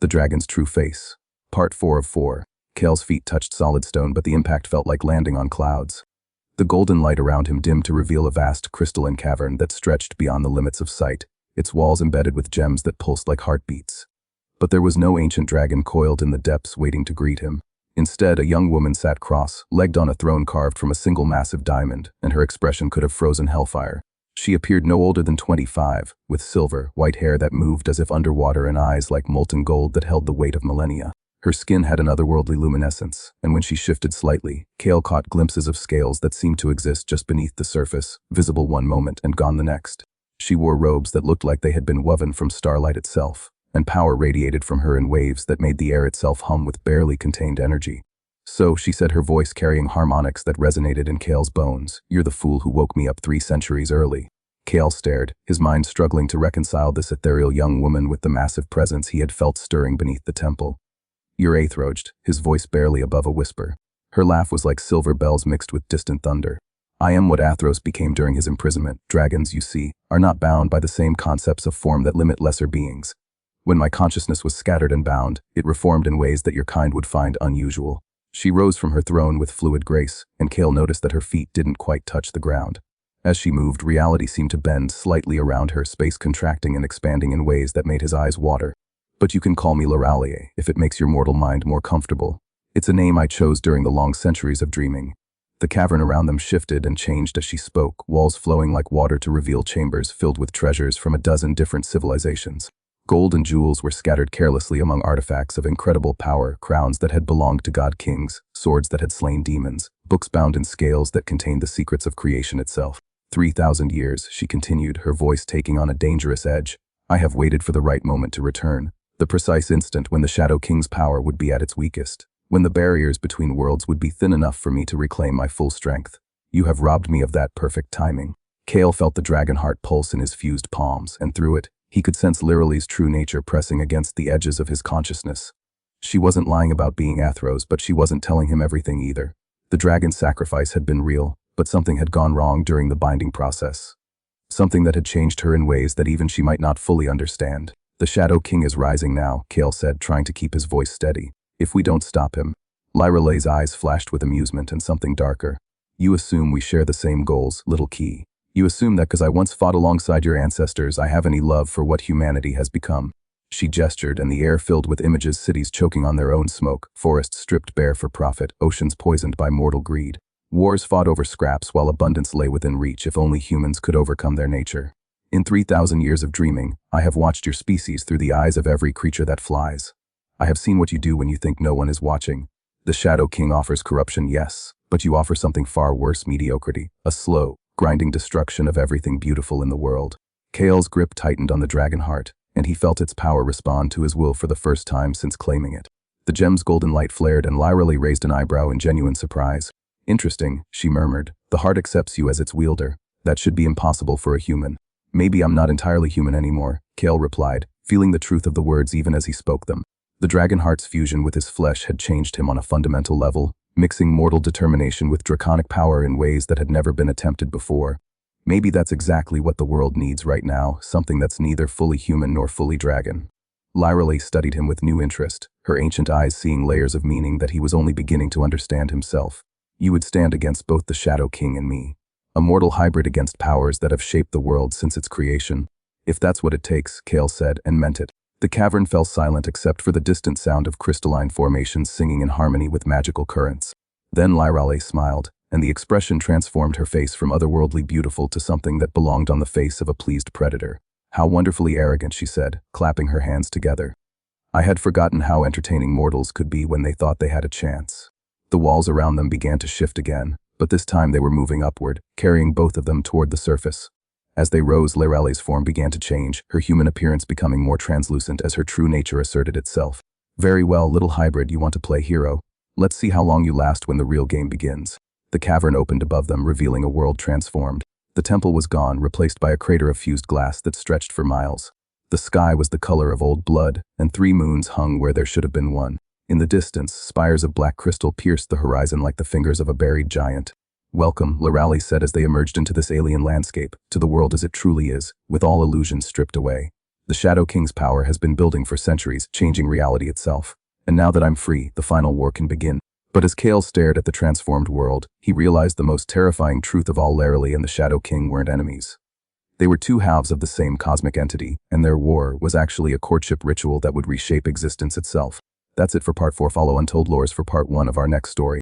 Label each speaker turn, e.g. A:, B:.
A: The Dragon's True Face. Part 4 of 4. Kael's feet touched solid stone, but the impact felt like landing on clouds. The golden light around him dimmed to reveal a vast crystalline cavern that stretched beyond the limits of sight, its walls embedded with gems that pulsed like heartbeats. But there was no ancient dragon coiled in the depths waiting to greet him. Instead, a young woman sat cross-legged on a throne carved from a single massive diamond, and her expression could have frozen hellfire. She appeared no older than 25, with silver, white hair that moved as if underwater and eyes like molten gold that held the weight of millennia. Her skin had an otherworldly luminescence, and when she shifted slightly, Kael caught glimpses of scales that seemed to exist just beneath the surface, visible one moment and gone the next. She wore robes that looked like they had been woven from starlight itself, and power radiated from her in waves that made the air itself hum with barely contained energy. "So," she said, her voice carrying harmonics that resonated in Kael's bones, "you're the fool who woke me up 3 centuries early." Kael stared, his mind struggling to reconcile this ethereal young woman with the massive presence he had felt stirring beneath the temple. "You're Aethros," his voice barely above a whisper. Her laugh was like silver bells mixed with distant thunder. "I am what Aethros became during his imprisonment. Dragons, you see, are not bound by the same concepts of form that limit lesser beings. When my consciousness was scattered and bound, it reformed in ways that your kind would find unusual." She rose from her throne with fluid grace, and Kael noticed that her feet didn't quite touch the ground. As she moved, reality seemed to bend slightly around her, space contracting and expanding in ways that made his eyes water. "But you can call me Lyralei, if it makes your mortal mind more comfortable. It's a name I chose during the long centuries of dreaming." The cavern around them shifted and changed as she spoke, walls flowing like water to reveal chambers filled with treasures from a dozen different civilizations. Gold and jewels were scattered carelessly among artifacts of incredible power, crowns that had belonged to god-kings, swords that had slain demons, books bound in scales that contained the secrets of creation itself. 3,000 years, she continued, her voice taking on a dangerous edge. "I have waited for the right moment to return, the precise instant when the Shadow King's power would be at its weakest, when the barriers between worlds would be thin enough for me to reclaim my full strength. You have robbed me of that perfect timing." Kael felt the dragon heart pulse in his fused palms, and through it, he could sense Lyralei's true nature pressing against the edges of his consciousness. She wasn't lying about being Aethros, but she wasn't telling him everything either. The dragon's sacrifice had been real, but something had gone wrong during the binding process. Something that had changed her in ways that even she might not fully understand. "The Shadow King is rising now," Kael said, trying to keep his voice steady. "If we don't stop him." Lyralei's eyes flashed with amusement and something darker. "You assume we share the same goals, little key. You assume that because I once fought alongside your ancestors, I have any love for what humanity has become." She gestured, and the air filled with images, cities choking on their own smoke, forests stripped bare for profit, oceans poisoned by mortal greed. Wars fought over scraps while abundance lay within reach if only humans could overcome their nature. "In 3,000 years of dreaming, I have watched your species through the eyes of every creature that flies. I have seen what you do when you think no one is watching. The Shadow King offers corruption, yes, but you offer something far worse: mediocrity, a slow, grinding destruction of everything beautiful in the world." Kael's grip tightened on the dragon heart, and he felt its power respond to his will for the first time since claiming it. The gem's golden light flared, and Lyralei raised an eyebrow in genuine surprise. "Interesting," she murmured. "The heart accepts you as its wielder. That should be impossible for a human." "Maybe I'm not entirely human anymore," Kael replied, feeling the truth of the words even as he spoke them. The dragon heart's fusion with his flesh had changed him on a fundamental level, mixing mortal determination with draconic power in ways that had never been attempted before. Maybe that's exactly what the world needs right now, something that's neither fully human nor fully dragon. Lyralei studied him with new interest, her ancient eyes seeing layers of meaning that he was only beginning to understand himself. "You would stand against both the Shadow King and me. A mortal hybrid against powers that have shaped the world since its creation." "If that's what it takes," Kael said, and meant it. The cavern fell silent except for the distant sound of crystalline formations singing in harmony with magical currents. Then Lyralei smiled, and the expression transformed her face from otherworldly beautiful to something that belonged on the face of a pleased predator. "How wonderfully arrogant," she said, clapping her hands together. "I had forgotten how entertaining mortals could be when they thought they had a chance." The walls around them began to shift again, but this time they were moving upward, carrying both of them toward the surface. As they rose, Lyralei's form began to change, her human appearance becoming more translucent as her true nature asserted itself. "Very well, little hybrid, you want to play hero? Let's see how long you last when the real game begins." The cavern opened above them, revealing a world transformed. The temple was gone, replaced by a crater of fused glass that stretched for miles. The sky was the color of old blood, and 3 moons hung where there should have been one. In the distance, spires of black crystal pierced the horizon like the fingers of a buried giant. "Welcome," Lyralei said as they emerged into this alien landscape, "to the world as it truly is, with all illusions stripped away." The Shadow King's power has been building for centuries, changing reality itself. And now that I'm free, the final war can begin. But as Kael stared at the transformed world, he realized the most terrifying truth of all: Lyralei and the Shadow King weren't enemies. They were two halves of the same cosmic entity, and their war was actually a courtship ritual that would reshape existence itself. That's it for Part 4. Follow Untold Lores for Part 1 of our next story.